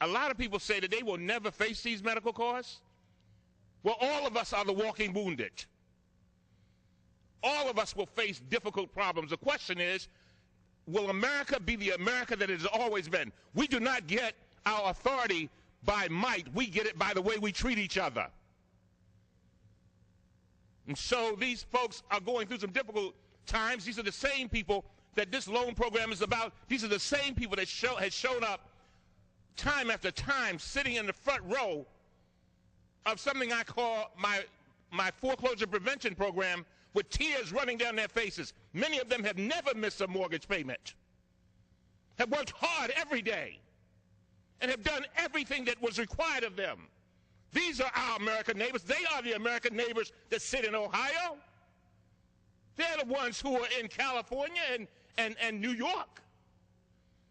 A lot of people say that they will never face these medical costs. Well, all of us are the walking wounded. All of us will face difficult problems. The question is, will America be the America that it has always been? We do not get our authority by might. We get it by the way we treat each other. And so these folks are going through some difficult times. These are the same people that this loan program is about. These are the same people that has shown up time after time sitting in the front row of something I call my foreclosure prevention program, with tears running down their faces. Many of them have never missed a mortgage payment, have worked hard every day, and have done everything that was required of them. These are our American neighbors. They are the American neighbors that sit in Ohio. They're the ones who are in California and New York.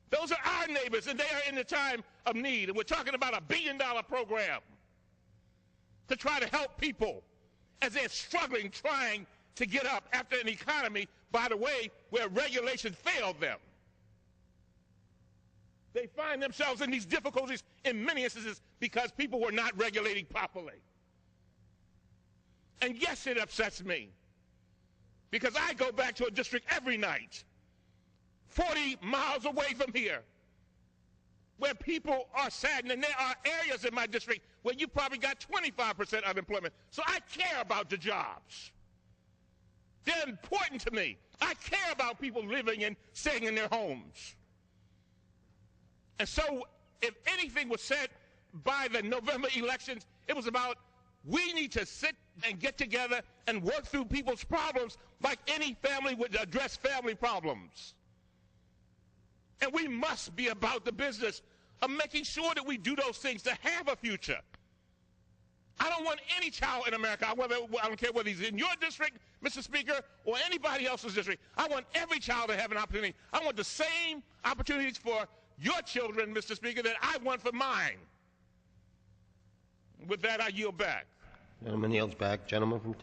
Those are our neighbors, and they are in the time of need. And we're talking about $1 billion program to try to help people as they're struggling, trying to get up after an economy, by the way, where regulation failed them. They find themselves in these difficulties in many instances because people were not regulating properly. And yes, it upsets me, because I go back to a district every night, 40 miles away from here, where people are saddened, and there are areas in my district where you probably got 25% unemployment. So I care about the jobs. They're important to me. I care about people living and staying in their homes. And so if anything was said by the November elections, it was about, we need to sit and get together and work through people's problems like any family would address family problems. And we must be about the business of making sure that we do those things to have a future. I don't want any child in America, I don't care whether he's in your district, Mr. Speaker, or anybody else's district. I want every child to have an opportunity. I want the same opportunities for your children, Mr. Speaker, that I want for mine. With that, I yield back. Gentleman yields back. Gentleman from Texas.